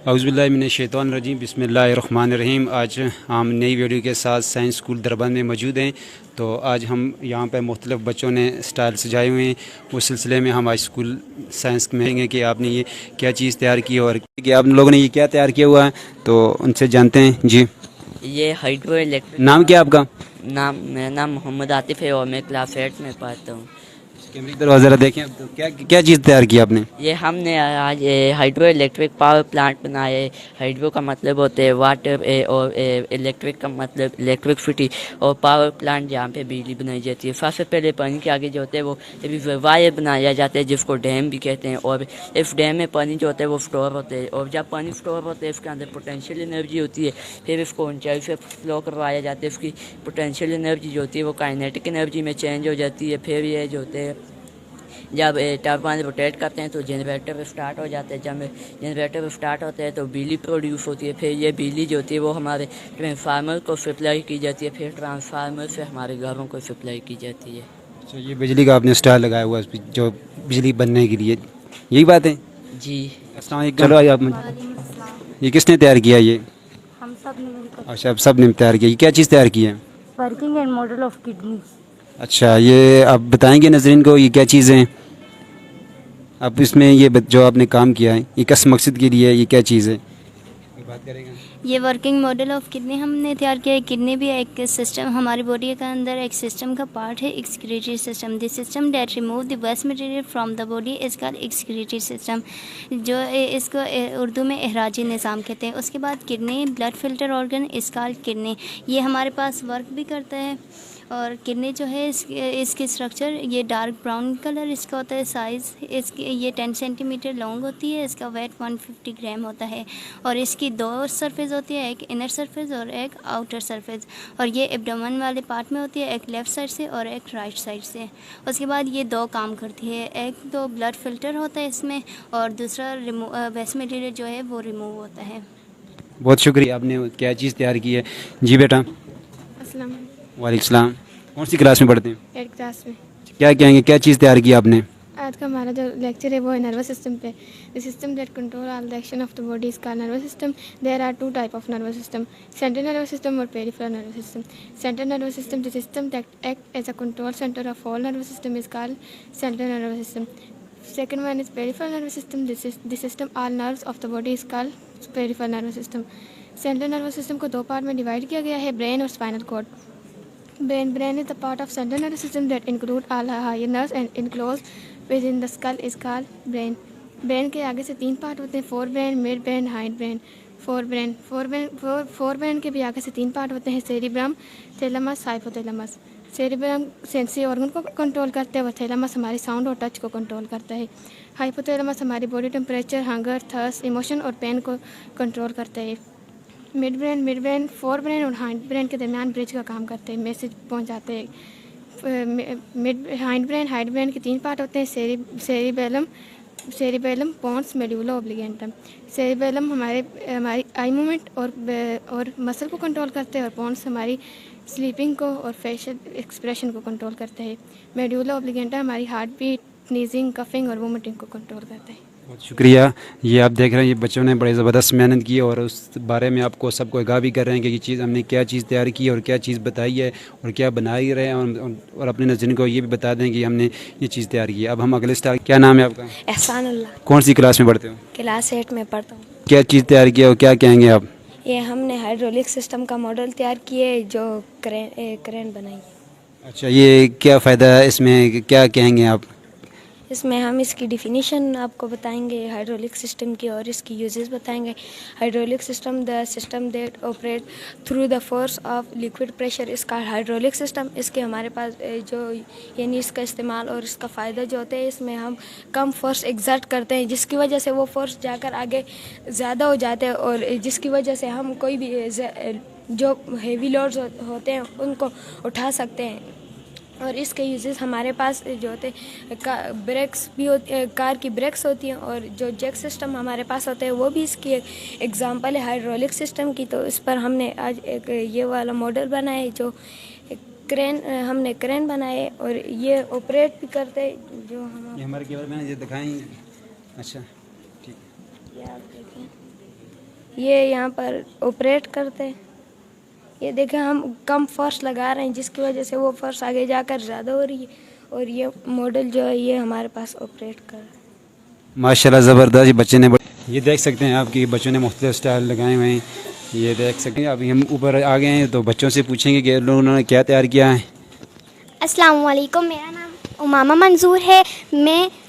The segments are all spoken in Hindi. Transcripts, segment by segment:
औज़ुबिल्लाहि मिनश्शैतानिर्रजीम बिस्मिल्लाहिर्रहमानिर्रहीम। आज हम नई वीडियो के साथ साइंस स्कूल देरबंद में मौजूद हैं। तो आज हम यहाँ पर मुख्तलिफ़ बच्चों ने स्टाइल सजाए हुए हैं। उस सिलसिले में हम आज स्कूल साइंस में देखेंगे कि आपने ये क्या चीज़ तैयार की और कि आप लोगों ने ये क्या तैयार किया हुआ है, तो उनसे जानते हैं। जी, ये हाइड्रो इलेक्ट्रिक। नाम क्या आपका? मेरा नाम मोहम्मद आतिफ़ है और मैं क्लास 8 में पढ़ता हूँ। कैमरे की तरफ ज़रा देखें, तो क्या क्या चीज़ तैयार की आपने? ये हमने आज हाइड्रो इलेक्ट्रिक पावर प्लांट बनाया है। हाइड्रो का मतलब होता है वाटर, और इलेक्ट्रिक का मतलब इलेक्ट्रिसिटी, और पावर प्लांट जहाँ पे बिजली बनाई जाती है। सबसे पहले पानी के आगे जो होते हैं वो वायर बनाया जाता है जिसको डैम भी कहते हैं, और इस डैम में पानी जो होता है वो स्टोर होता है, और जब पानी स्टोर होता है इसके अंदर पोटेंशियल एनर्जी होती है। फिर इसको ऊंचाई से फ्लो करवाया जाता है। इसकी पोटेंशियल एनर्जी जो होती है वो काइनेटिक एनर्जी में चेंज हो जाती है। फिर ये जो होते हैं जब टर्बाइन रोटेट करते हैं तो जनरेटर स्टार्ट हो जाते हैं। जब जनरेटर स्टार्ट होते हैं तो बिजली प्रोड्यूस होती है। फिर ये बिजली जो होती है वो हमारे ट्रांसफार्मर को सप्लाई की जाती है। फिर ट्रांसफार्मर से हमारे घरों को सप्लाई की जाती है। अच्छा, ये बिजली का आपने स्टाइल लगाया हुआ है जो बिजली बनने के लिए, यही बात है? जी। अस्सलाम वालेकुम। चलो आप ये किसने तैयार किया ये? हम सब ने मिलकर। अच्छा, आप सब ने तैयार किया। ये क्या चीज़ तैयार की है? Working and model of kidney. अच्छा, ये आप बताएंगे नाज़रीन को ये क्या चीज़ें हैं? आप इसमें ये जो आपने काम किया है ये किस मकसद के लिए है, ये क्या चीज़ है? कोई बात करेगा? ये वर्किंग मॉडल ऑफ किडनी हमने तैयार किया है। किडनी भी एक सिस्टम, हमारी बॉडी के अंदर एक सिस्टम का पार्ट है, excretory system. This system that remove the waste material from the body is called excretory system, जो इसको उर्दू में एहराजी निज़ाम कहते हैं। उसके बाद kidney blood filter organ is called kidney, ये हमारे पास वर्क भी करता है। और किडनी जो है इसकी स्ट्रक्चर ये डार्क ब्राउन कलर इसका होता है। साइज़ इसकी ये 10 सेंटीमीटर लॉन्ग होती है। इसका वेट 150 ग्राम होता है। और इसकी दो सरफेस होती है, एक इनर सरफेस और एक आउटर सरफेस। और ये एब्डोमेन वाले पार्ट में होती है, एक लेफ़्ट साइड से और एक राइट साइड से। उसके बाद ये दो काम करती है, एक तो ब्लड फिल्टर होता है इसमें, और दूसरा वेस्ट मटीरियल जो है वो रिमूव होता है। बहुत शुक्रिया, आपने क्या चीज़ तैयार की है। जी बेटा। अस्सलाम वालेकुम सलाम। कौन सी क्लास में पढ़ते हैं? 8 क्लास में। क्या कहेंगे, क्या चीज़ तैयार की आपने? आज का हमारा जो लेक्चर है वो है नर्वस सिस्टम पे। The system that control all the action of the body is called nervous system. There are two type of nervous system, central nervous system और peripheral nervous system. Central nervous system, the system that act as a control centre of all nervous system is called central nervous system. Second one is peripheral nervous system, the system all nerves of the body is called peripheral nervous system. Central nervous system को दो पार्ट में डिवाइड किया गया है, ब्रेन और spinal cord. Brain is the part of central nervous system that include all higher nerves and enclosed within the skull is called brain. Brain के आगे से तीन पार्ट होते हैं, fore brain, mid brain, hind brain. Fore brain के भी आगे से तीन पार्ट होते हैं, cerebrum, thalamus, hypothalamus. Cerebrum sensory organ को कंट्रोल करते हैं, और थैलेमस हमारी साउंड और टच को कंट्रोल करता है। हाइपोथैलेमस हमारी body temperature, hunger, thirst, emotion और पेन को कंट्रोल करता है। मिड ब्रेन फोर ब्रेन और हाइंड ब्रेन के दरमियान ब्रिज का काम करते हैं, मैसेज पहुंचाते हैं। हाइंड ब्रेन के तीन पार्ट होते हैं, सेरिबेलम, पोन्स, मेडुला ओब्लिगेंटम। सेरिबेलम हमारी आई मूवमेंट और मसल को कंट्रोल करते हैं, और पोन्स हमारी स्लीपिंग को और फेशियल एक्सप्रेशन को कंट्रोल करते हैं। मेडुला ओब्लिगेंटम हमारी हार्ट बीट, स्नीजिंग, कफिंग और वोमिटिंग को कंट्रोल करते हैं। बहुत शुक्रिया। ये आप देख रहे हैं, ये बच्चों ने बड़े ज़बरदस्त मेहनत की और उस बारे में आपको सबको आगाह भी कर रहे हैं कि ये चीज़ हमने क्या चीज़ तैयार की और क्या चीज़ बताई है और क्या बना ही रहे हैं, और अपने नज़रीन को ये भी बता दें कि हमने ये चीज़ तैयार की है। अब हम अगले स्टार, क्या नाम है आपका? एहसानुल्लाह। कौन सी क्लास में पढ़ते हो? क्लास 8 में पढ़ता हूँ। क्या चीज़ तैयार किया और क्या कहेंगे आप? ये हमने हाइड्रोलिक सिस्टम का मॉडल तैयार किए जो क्रेन बनाई। अच्छा, ये क्या फ़ायदा है इसमें, क्या कहेंगे आप? इसमें हम इसकी डिफिनीशन आपको बताएंगे हाइड्रोलिक सिस्टम की, और इसकी यूजेस बताएंगे। Hydraulic system, the system that operate through the force of liquid pressure इसका हाइड्रोलिक सिस्टम। इसके हमारे पास जो यानी इसका इस्तेमाल और इसका फ़ायदा जो होता है, इसमें हम कम फोर्स एग्जर्ट करते हैं जिसकी वजह से वो फोर्स जाकर आगे ज़्यादा हो जाते हैं, और जिसकी वजह से हम कोई भी जो हेवी लोड्स होते हैं उनको उठा सकते हैं। और इसके यूजेस हमारे पास जो होते हैं, ब्रेक्स भी होती, कार की ब्रेक्स होती हैं, और जो जैक सिस्टम हमारे पास होते हैं वो भी इसकी एक एग्जांपल है हाइड्रोलिक सिस्टम की। तो इस पर हमने आज एक ये वाला मॉडल बनाए जो हमने क्रेन बनाए, और ये ऑपरेट भी करते जो हम ये हमारे केवल में ये दिखाएं। अच्छा, ठीक। ये आप देखें। ये यहाँ पर ऑपरेट करते हैं। ये देखें हम कम फोर्स लगा रहे हैं जिसकी वजह से वो फोर्स आगे जाकर ज़्यादा हो रही है, और ये मॉडल जो है ये हमारे पास ऑपरेट कर रहा है। माशाल्लाह ज़बरदस्त। ये बच्चे ने ये देख सकते हैं आपकी बच्चों ने मुख्तलिफ स्टाइल लगाए हुए हैं। ये देख सकते हैं। अभी हम ऊपर आ गए हैं तो बच्चों से पूछेंगे कि उन्होंने क्या तैयार किया है। अस्सलाम वालेकुम, मेरा नाम उमामा मंजूर है।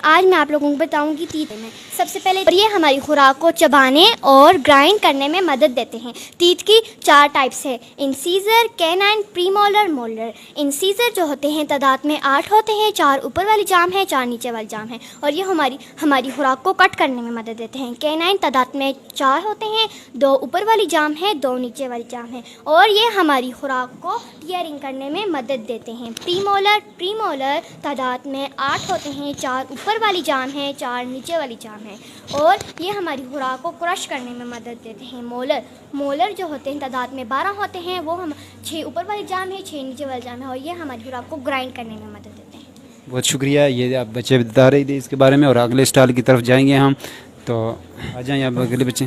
आज मैं आप लोगों को बताऊंगी तीत में। सबसे पहले ये हमारी खुराक को चबाने और ग्राइंड करने में मदद देते हैं। टीथ की 4 टाइप्स है, incisor, canine, premolar, molar. Incisor जो होते हैं तादाद में 8 होते हैं, 4 ऊपर वाली जाम है, 4 नीचे वाली जाम है, और ये हमारी खुराक को कट करने में मदद देते हैं। कैनाइन तादाद में 4 होते हैं, 2 ऊपर वाली जाम है, 2 नीचे वाली जाम है, और ये हमारी खुराक को टीयरिंग करने में मदद देते हैं। प्रीमोलर तादाद में 8 होते हैं, 4 ऊपर वाली जाम है, 4 नीचे वाली जाम है, और ये हमारी खुराक को क्रश करने में मदद देते हैं। मोलर जो होते हैं तादाद में 12 होते हैं, वो हम 6 ऊपर वाली जाम है, 6 नीचे वाली जाम है, और ये हमारी खुराक को ग्राइंड करने में मदद देते हैं। बहुत शुक्रिया। ये आप बच्चे बता रहे थे इसके बारे में, और अगले स्टाइल की तरफ जाएंगे हम। तो आ जाएँ आप अगले बच्चे।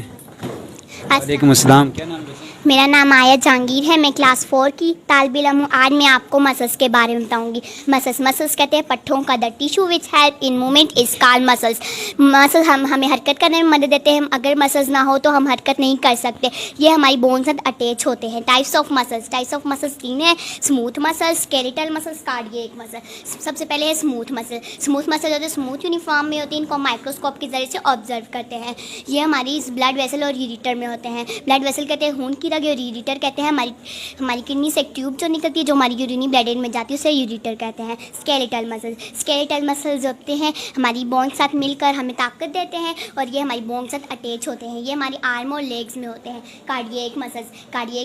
वालेकुम अस्सलाम। क्या नाम है? मेरा नाम आया जहांगीर है। मैं क्लास 4 की तालिब इल्म हूँ। आज मैं आपको मसल्स के बारे में बताऊँगी। मसल्स कहते हैं पट्ठों का the tissue which help in movement is called muscles. हमें हरकत करने में मदद देते हैं। अगर मसल्स ना हो तो हम हरकत नहीं कर सकते। ये हमारी बोन से अटैच होते हैं। टाइप्स ऑफ मसल्स 3 है, smooth muscles, skeletal muscles, cardiac muscle. सबसे पहले है स्मूथ मसल जो होते हैं स्मूथ यूनिफॉर्म में होती है। इनको माइक्रोस्कोप के जरिए से ऑब्जर्व करते हैं। ये हमारी ब्लड वेसल और यूरिटर में होते हैं। ब्लड वेसल कहते हैं खून की रग, और यूरिटर कहते हैं हमारी किडनी से एक ट्यूब जो निकलती है जो हमारी यूरिनी ब्लड में जाती है, उसे यूरिटर कहते हैं। स्केलेटल मसल्स होते हैं हमारी बोन के साथ मिलकर हमें ताकत देते हैं, और ये हमारी बोन के साथ अटैच होते हैं। ये हमारी आर्म और लेग्स में होते हैं। कार्डियक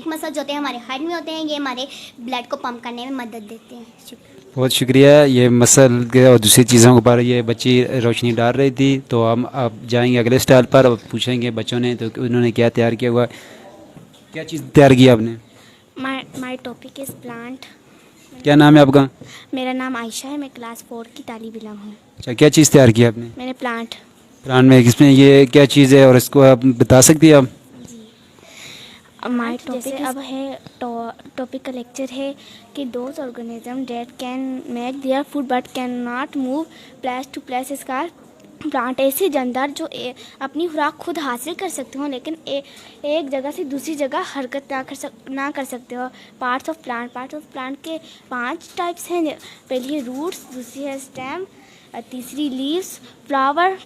मसल्स होते हैं हमारे हार्ट में होते हैं। ये हमारे ब्लड को पंप करने में मदद देते हैं। शुक्रिया। बहुत शुक्रिया। ये मसल के और दूसरी चीज़ों के बारे ये बच्ची रोशनी डाल रही थी। तो हम अब जाएंगे अगले स्टाइल पर और पूछेंगे बच्चों ने तो उन्होंने क्या तैयार किया हुआ। क्या चीज़ तैयार की आपने? My topic is plant. क्या नाम है आपका? मेरा नाम आयशा है। मैं क्लास 4 की तालिब इल्म हूँ। अच्छा, क्या चीज़ तैयार की आपने? मैंने प्लांट में इसमें ये क्या चीज़ है और इसको आप बता सकती हैं आप? माई टॉपिक अब है टॉपिक का लेक्चर है कि those organism that can make their food but can not move place to place is called plant. ऐसे जानदार जो अपनी खुराक खुद हासिल कर सकते हो लेकिन एक जगह से दूसरी जगह हरकत ना कर सकते हो। पार्ट्स ऑफ प्लांट के 5 टाइप्स हैं। पहली है रूट्स, दूसरी है स्टेम, तीसरी लीव्स, फ्लावर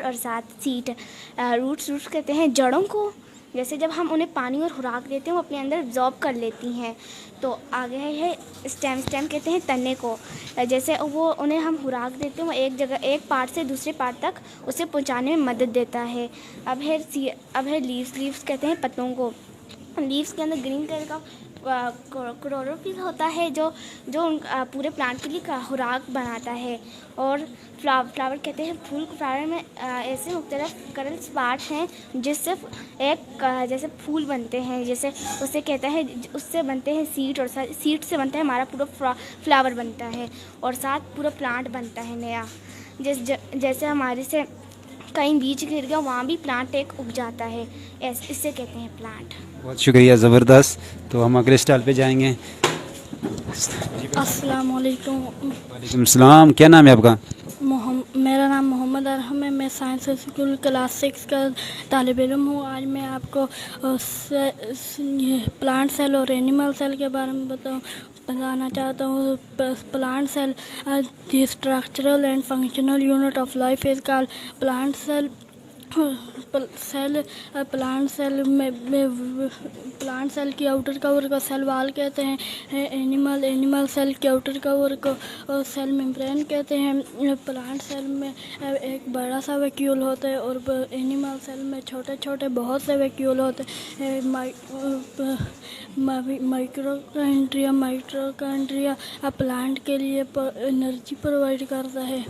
और साथ सीड। रूट्स कहते हैं जड़ों को। जैसे जब हम उन्हें पानी और खुराक देते हैं वो अपने अंदर एब्जॉर्ब कर लेती हैं। तो आगे है स्टेम कहते हैं तने को। जैसे वो उन्हें हम खुराक देते हैं वो एक पार्ट से दूसरे पार्ट तक उसे पहुंचाने में मदद देता है। अब है लीव्स कहते हैं पत्तों को। लीव्स के अंदर ग्रीन कलर का क्लोरोफिल होता है जो पूरे प्लांट के लिए खुराक बनाता है। और फ्लावर कहते हैं फूल। फ्लावर में ऐसे मुख्तलिफ कलर स्पॉट हैं जिससे जैसे फूल बनते हैं। जैसे उससे बनते हैं सीड, और सीड से बनता है हमारा पूरा फ्लावर बनता है, और साथ पूरा प्लांट बनता है नया। जैसे हमारे से कहीं बीज गिर गया वहाँ भी प्लांट एक उग जाता है। इससे कहते हैं प्लांट। बहुत शुक्रिया, ज़बरदस्त। तो हम अगले स्टाइल पे जाएंगे। अस्सलाम वालेकुम। वालेकुम सलाम। क्या नाम है आपका? मेरा नाम मोहम्मद अरहम है। मैं साइंस स्कूल क्लास 6 का तालिब इल्म हूँ। आज मैं आपको प्लांट सेल और एनिमल सेल के बारे में बताना चाहता हूँ। Plant cell the structural and functional unit of life is called plant cell. Plant cell की आउटर कवर को सेल वॉल कहते हैं। एनिमल सेल के आउटर कवर को सेल मेम्ब्रेन कहते हैं। प्लांट सेल में एक बड़ा सा वैक्यूल होता है और एनिमल सेल में छोटे छोटे बहुत से वैक्यूल होते हैं। माइटोकॉन्ड्रिया प्लांट के लिए एनर्जी प्रोवाइड करता है।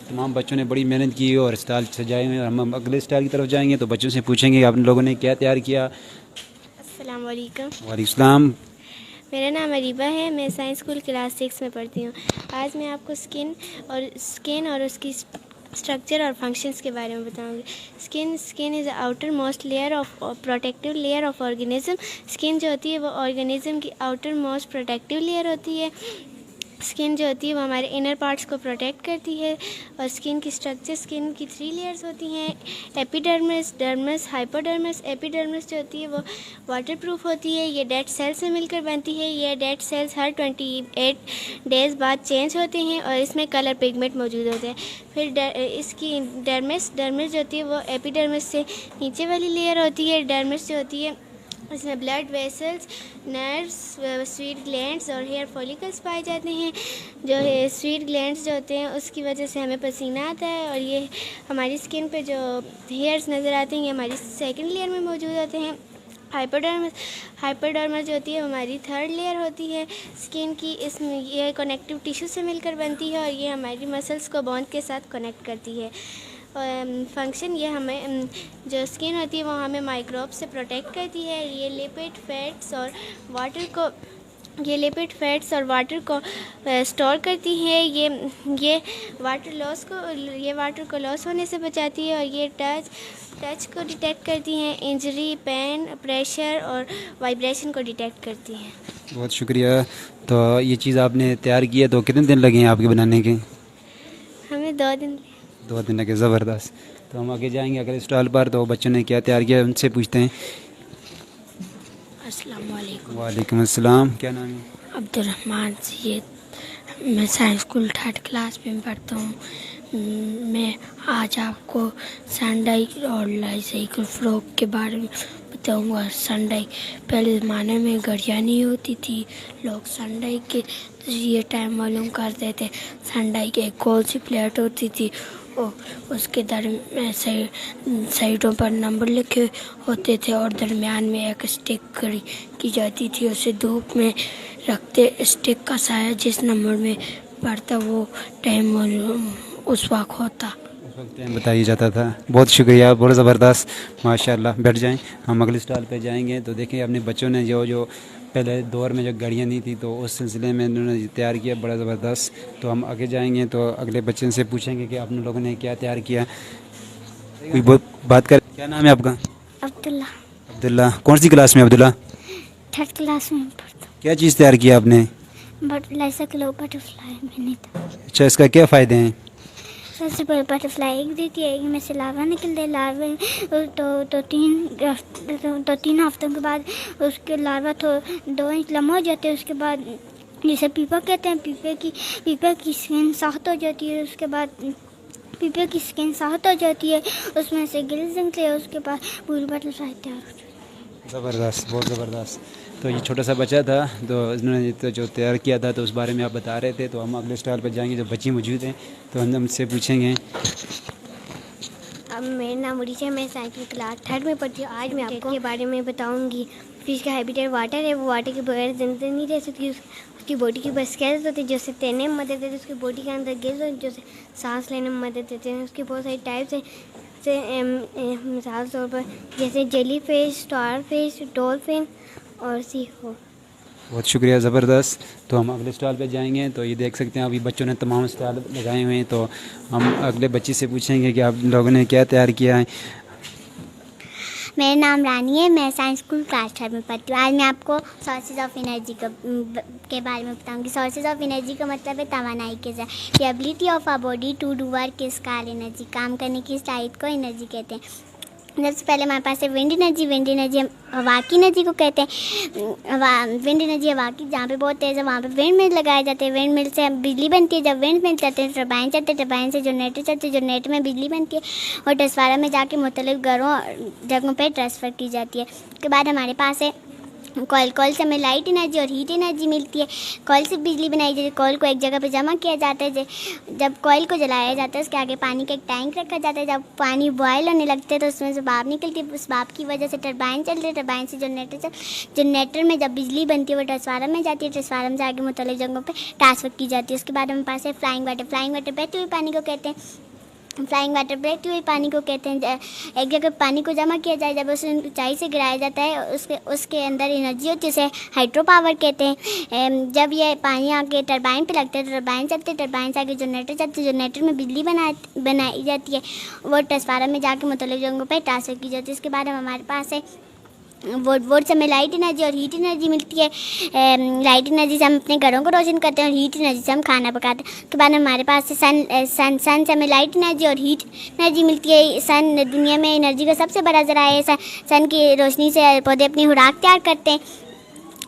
तमाम बच्चों ने बड़ी मेहनत की और स्टाइल सजाए हुए हैं। हम अगले स्टाइल की तरफ जाएंगे तो बच्चों से पूछेंगे आप लोगों ने क्या तैयार किया। अस्सलाम वालेकुम। वालेकुम। मेरा नाम अरीबा है। मैं साइंस स्कूल क्लास 6 में पढ़ती हूँ। आज मैं आपको स्किन और उसकी स्ट्रक्चर और फंक्शंस के बारे में बताऊंगी। Skin is outer most layer of protective layer of organism. Skin जो होती है वो ऑर्गेनिज्म की आउटर मोस्ट प्रोटेक्टिव लेयर होती है। स्किन जो होती है वो हमारे इनर पार्ट्स को प्रोटेक्ट करती है। और स्किन की स्ट्रक्चर, स्किन की 3 लेयर्स होती हैं, एपिडर्मिस, डर्मिस, हाइपोडर्मिस। एपिडर्मिस जो होती है वो वाटरप्रूफ होती है, ये डेड सेल्स से मिलकर बनती है। ये डेड सेल्स हर 28 डेज़ बाद चेंज होते हैं और इसमें कलर पिगमेंट मौजूद होते हैं। फिर इसकी डर्मिस जो होती है वो एपिडर्मिस से नीचे वाली लेयर होती है। डर्मिस जो होती है इसमें blood vessels, nerves, sweet glands और हेयर फॉलिकल्स पाए जाते हैं। जो है स्वीट ग्लैंड्स जो होते हैं उसकी वजह से हमें पसीना आता है और ये हमारी स्किन पे जो हेयर्स नज़र आते हैं ये हमारी सेकंड लेयर में मौजूद होते हैं। हाइपोडर्मिस जो होती है हमारी 3rd लेयर होती है स्किन की। इसमें ये कनेक्टिव टिश्यू से मिलकर बनती है और ये हमारी मसल्स को बोन के साथ कनेक्ट करती है। फंक्शन ये हमें जो स्किन होती है वो हमें माइक्रोब से प्रोटेक्ट करती है। ये लिपिड फैट्स और वाटर को स्टोर करती है। ये वाटर को लॉस होने से बचाती है और ये टच को डिटेक्ट करती हैं। इंजरी, पेन, प्रेशर और वाइब्रेशन को डिटेक्ट करती हैं। बहुत शुक्रिया। तो ये चीज़ आपने तैयार की है, तो कितने दिन लगे हैं आपके बनाने के? हमें 2 दिन। 2 दिन लगे, ज़बरदस्त। तो हम आगे जाएंगे अगले स्टॉल पर, तो बच्चों ने क्या तैयार किया उनसे पूछते हैं। अस्सलाम वालेकुम। वालेकुम अस्सलाम। क्या नाम है? अब्दुर्रहमान सैयद। मैं साइंस स्कूल 3rd क्लास में पढ़ता हूँ। मैं आज आपको सनडाई और लाइसाइकिल फ्रॉक के बारे में बताऊँगा। सनडाई पहले ज़माने में घड़ियाँ नहीं होती थी, लोग सनडाई के ये टाइम मालूम करते थे। सनडाई की एक गोल सी प्लेट होती थी और उसके साइडों पर नंबर लिखे होते थे और दरमियान में एक स्टिक खड़ी की जाती थी। उसे धूप में रखते, स्टिक का साया जिस नंबर में पड़ता वो टाइम उस वक्त होता, उस वक्त टाइम बताया जाता था। बहुत शुक्रिया, बहुत ज़बरदस्त, माशाल्लाह। बैठ जाएं, हम अगले स्टॉल पे जाएंगे। तो देखें अपने बच्चों ने जो पहले दौर में जो घड़ियाँ नहीं थी तो उस सिलसिले में उन्होंने तैयार किया, बड़ा ज़बरदस्त। तो हम आगे जाएंगे तो अगले बच्चों से पूछेंगे कि आप लोगों ने क्या तैयार किया। कोई बात कर। क्या नाम है आपका? अब्दुल्ला। कौन सी क्लास में अब्दुल्ला? 3rd क्लास में पढ़ता हूँ। क्या चीज़ तैयार किया आपने? बटरफ्लाई मैंने तो। अच्छा, इसका क्या फ़ायदे हैं? सबसे पहले बटरफ्लाई एग देती है, एग में से लार्वा निकलते हैं। लार्वे तो 3 हफ्तों के बाद उसके लार्वा 2 इंच लंबा हो जाते हैं। उसके बाद जिसे पीपा कहते हैं, पीपे की स्किन सख्त हो जाती है। उसके बाद पीपे की स्किन सख्त हो जाती है, उसमें से गिल्स निकलते हैं। उसके बाद पूरी बटरफ्लाई तैयार हो जाती है। ज़बरदस्त, बहुत ज़बरदस्त। तो ये छोटा सा बच्चा था, तो इन्होंने तो जो तैयार किया था तो उस बारे में आप बता रहे थे। तो हम अगले स्टॉल पर जाएंगे, जो बच्ची मौजूद हैं तो हम उनसे पूछेंगे। अब मेरा नाम उड़ीसा है, मैं साइंस की क्लास 3rd में पढ़ती हूँ। आज मैं आपको के बारे में बताऊँगी। फिश का हैबिटेट वाटर है, वो वाटर के बगैर जिंदा नहीं रह सकती। उसकी बॉडी की बस स्केल्स होती है जो उसे तैरने में मदद देते हैं। उसकी बॉडी के अंदर गिल्स होते हैं जो उसे सांस लेने में मदद देते हैं। उसकी बहुत सारी टाइप्स हैं, जैसे मिसाल तौर पर जैसे jelly fish, star fish, dolphin और सी हो। बहुत शुक्रिया, ज़बरदस्त। तो हम अगले स्टॉल पे जाएंगे। तो ये देख सकते हैं अभी बच्चों ने तमाम स्टॉल लगाए हुए हैं। तो हम अगले बच्ची से पूछेंगे कि आप लोगों ने क्या तैयार किया है। मेरा नाम रानी है, मैं साइंस स्कूल क्लास 3rd में पढ़ती हूँ। आज मैं आपको सोर्सेज ऑफ एनर्जी के बारे में बताऊँगी। सोर्सेज ऑफ एनर्जी का मतलब है तवानाई के साथ ability of a body to do work is called energy. काम करने की सलाहियत को एनर्जी कहते हैं। सबसे पहले हमारे पास है विंड एनर्जी हम हवा की एनर्जी को कहते हैं। विंड एनर्जी हवा की जहाँ पे बहुत तेज़ है वहाँ पे विंड मिल लगाए जाते हैं। विंड मिल से बिजली बनती है। जब विंड मिल चलते हैं टरबाइन चलते हैं, टरबाइन से जनरेटर चलते हैं, जनरेटर में बिजली बनती है और ट्रांसफार्मर में जाके मुख्तलिफ जगहों पर ट्रांसफ़र की जाती है। उसके बाद हमारे पास है कॉइल से हमें लाइट एनर्जी और हीट एनर्जी मिलती है। कॉइल से बिजली बनाई जाती है। कॉइल को एक जगह पे जमा किया जाता है। जब कॉइल को जलाया जाता है उसके आगे पानी का एक टैंक रखा जाता है। जब पानी बॉयल होने लगता है तो उसमें से भाप निकलती है। उस भाप की वजह से टरबाइन चलती है। टरबाइन से जनरेटर में जब बिजली बनती है वो ट्रांसफार्मर में जाती है। ट्रांसफार्मर से आगे मुख्तलिफ जगहों पर ट्रांसफ़र की जाती है। उसके बाद हमारे पास है फ्लाइंग वाटर। फ्लाइंग वाटर बहते हुए पानी को कहते हैं। फ्लाइंग वाटर प्रोडक्टिव पानी को कहते हैं। एक जगह पानी को जमा किया जाए, जब उसे ऊंचाई से गिराया जाता है उसके अंदर एनर्जी होती है, जिसे हाइड्रो पावर कहते हैं। जब ये पानी आके टरबाइन पे लगता है तो टरबाइन चलते हैं, टरबाइन से आगे जनरेटर चलते हैं, जनरेटर में बिजली बनाई जाती है, वो ट्रांसफार्मर में जाके मुख्तलिफ जगहों पर ट्रांसफर की जाती है। इसके बाद हमारे पास है वोट से हमें लाइट एनर्जी और हीट एनर्जी मिलती है। लाइट एनर्जी से हम अपने घरों को रोशन करते हैं और हीट एनर्जी से हम खाना पकाते हैं। उसके बाद हमारे पास सन से हमें लाइट एनर्जी और हीट एनर्जी मिलती है। सन दुनिया में एनर्जी का सबसे बड़ा ज़रा है। सन की रोशनी से पौधे अपनी खुराक तैयार करते हैं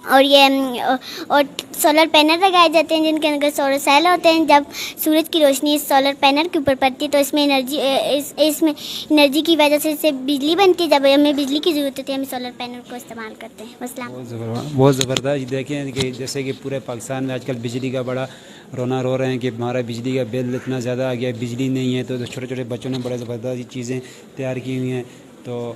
और सोलर पैनल लगाए जाते हैं जिनके अंदर सोलर सेल होते हैं। जब सूरज की रोशनी इस सोलर पैनल के ऊपर पड़ती है तो इसमें एनर्जी की वजह से इससे बिजली बनती है। जब हमें बिजली की ज़रूरत होती है हम सोलर पैनल को इस्तेमाल करते हैं। बहुत ज़बरदस्त। देखें कि जैसे कि पूरे पाकिस्तान में आजकल बिजली का बड़ा रोना रो रहे हैं कि हमारा बिजली का बिल इतना ज़्यादा आ गया, बिजली नहीं है। तो छोटे छोटे बच्चों ने बड़े ज़बरदस्त चीज़ें तैयार की हुई हैं। तो